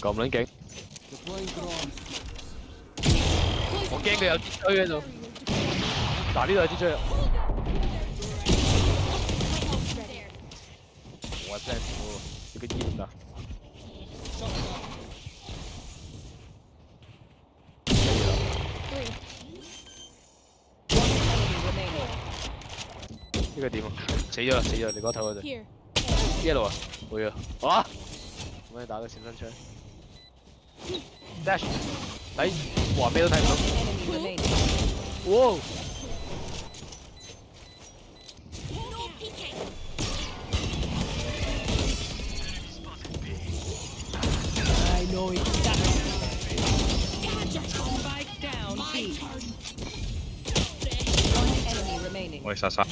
咁撚勁，我驚佢有支追喺度。嗱，呢度有支追啊！我 plan 喎，要個煙啊！呢個點啊？死咗啦！死咗啦！你嗰頭嗰度。呢度啊？會啊！啊！咁樣打個閃身槍 ，dash， 睇，哇咩都睇唔到。哇！I know exactly. Spike down B. One enemy remaining. 喂，殺殺！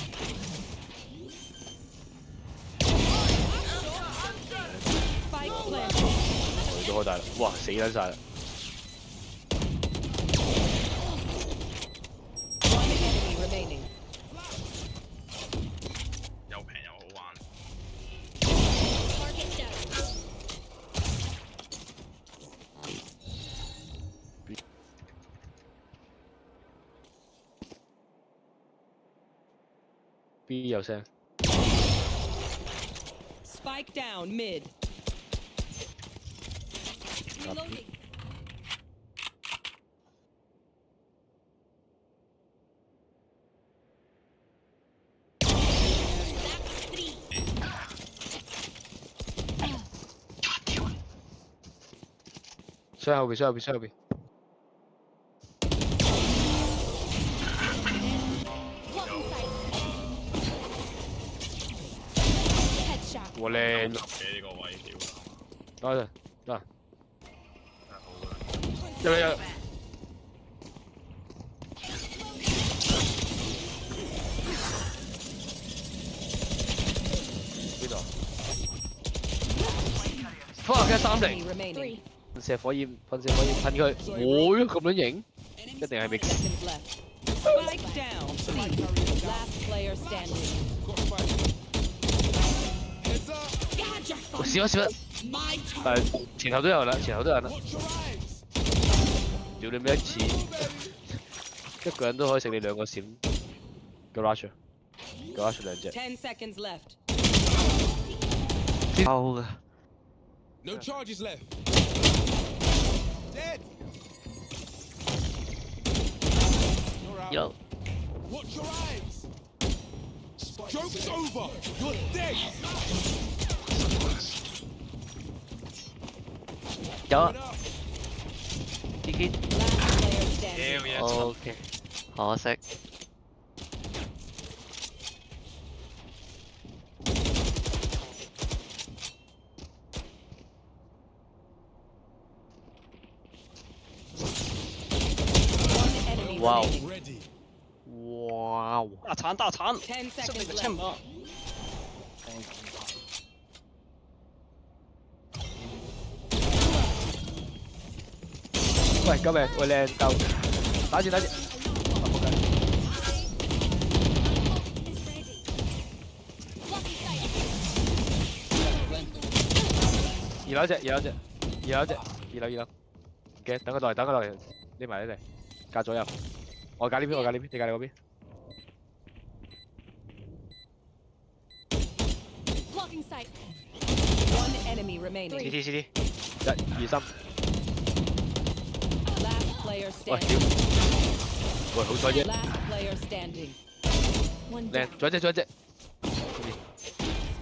Spike planted. 佢都開大啦！哇，死撚晒啦！ One enemy remaining. 又平又好玩。B 有聲。 Spike down mid. Reloading. 雙後邊，雙後邊，雙後邊。哇靚！嘅呢個位屌得得得，好啦。有。邊度？科學嘅3零。 Enemy remaining. 噴射火焰，噴射火焰噴佢。喎，咁樣型，一定係 mix。 Seconds left. Spike down C. Last player standing. 少一少一，但係前後都有啦，前後都有啦。屌你咩一次，一個人都可以食你2個閃。Garage 2隻。 10 seconds left. 包嘅。 No charges left. Dead. You're out. 有。 Watch your eyes. Joke's over. You're dead. 有啊 Get up.，Kiki。 Last player standing. 屌嘢！ OK，可惜。One enemy Wow. remaining. Ready. 哇！大鏟大鏟， 10識你 seconds 咪親 left. 唔到。喂，救命！喂，靚救！打住打住！啊仆街！二樓一隻，二樓一隻，二樓一隻，二樓二樓。唔驚，等佢落嚟，等佢落嚟，匿埋匿嚟，隔左右。我隔呢邊，我隔呢邊，你隔你嗰邊。 Blocking sight. One enemy remaining. CT CT，1、2、3。 Last player 喂，屌！ standing. 喂，好彩啫， Last player standing. One 靚， down. 仲有一隻，仲有一隻。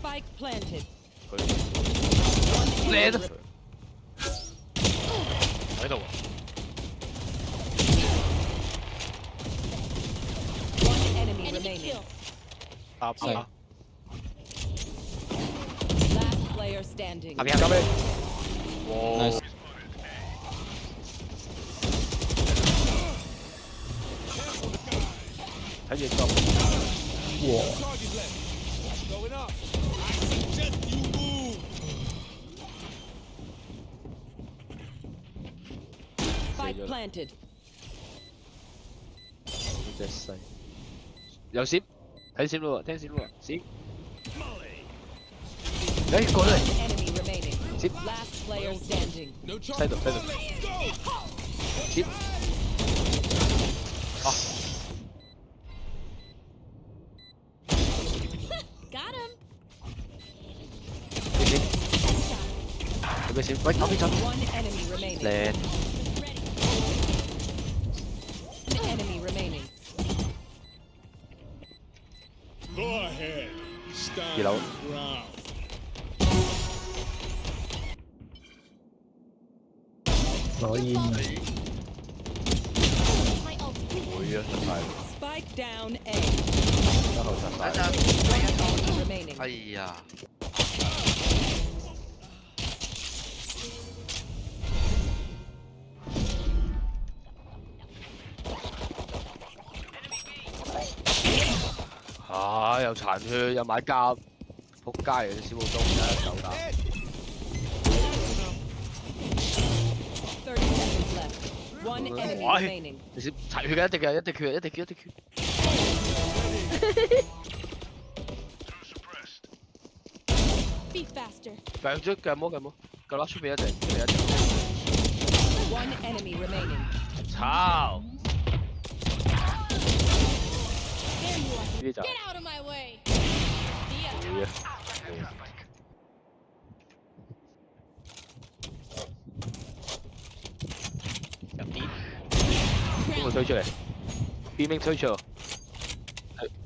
Spike planted. 佢 One enemy 靚啊！ 喺度喎。 One enemy Enemy remaining. kill. 搭係。 Last player standing. 下邊交俾你。哇！睇住執。哇！ Charges left. Going up. I suggest you move. Spike planted. 呢隻細。有閃，睇閃咯喎，聽閃咯喎，閃。誒，過咗嚟。 Enemy remaining. Zip. Last player standing. No trouble. 西度西度， Go. 接，啊， Got him. 你先，準備先，喂，後邊走， One enemy remaining. 靚， One enemy remaining. Go ahead. Stand You know. your ground. 攞煙啊！ My ult. 會啊，出晒， Spike down A. 之後出晒， One enemy remaining. 哎呀，啊，又殘血，又買甲，仆街嚟嘅小武東啫，手打， 30 seconds left. One enemy Why? remaining. 你先殘血嘅，一定嘅，一定缺，一定缺，一定缺， Be faster. 強咗腳魔，腳拉出邊一隻，出邊一隻， One enemy remaining. 操， There you are. 呢啲就係 Get out of my way. See ya. 會啊。入啲，邊個推出嚟？邊名推出？係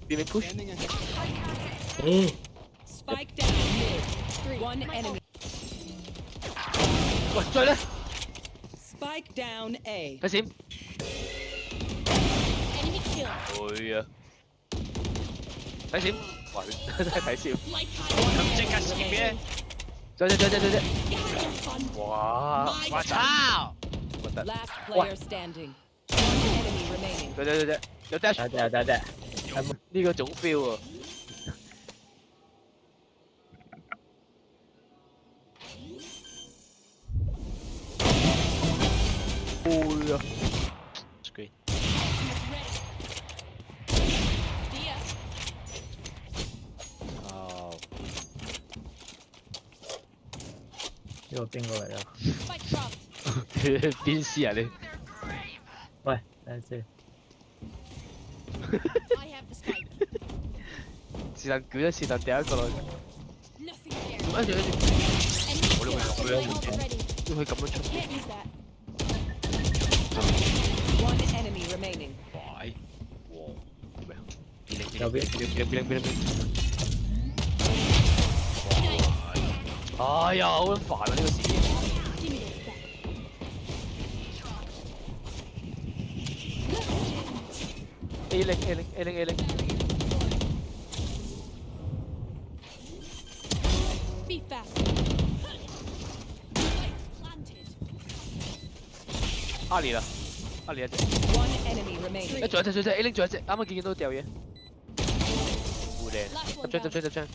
邊名 push？ Standing ahead. 咦？ Spike down mid. One enemy. 喂，追咧， Spike down A. 睇閃。 Enemy kill. 會啊，睇閃，哇！真係睇閃， Like 咁即刻閃嘅，追！ have fun. 哇！我操！核突， Last player standing. One enemy remaining. 追！有 dash，得，呢個總 feel 啊！會啊！screen。 See ya. 哦，呢個邊個嚟啊？ Spike dropped. 邊絲啊你？喂，等陣先。 I have the spike. 是但捲一次，但掉一個落去， Nothing there. 跟住 Enemy What do we kill. have? My ult ready. 要佢咁樣出， Can't use that. One enemy remaining. 喂，哇，咩啊？右邊邊，哎呀，好撚煩啊！呢個事件。 Give me those back. A 零， Be faster. Spike planted. 阿連啊，阿連一隻， One enemy remaining. 仲有一隻 A 零，仲有一隻，啱啱見到掉嘢，好靚，Last one 執張 down. 執張執張。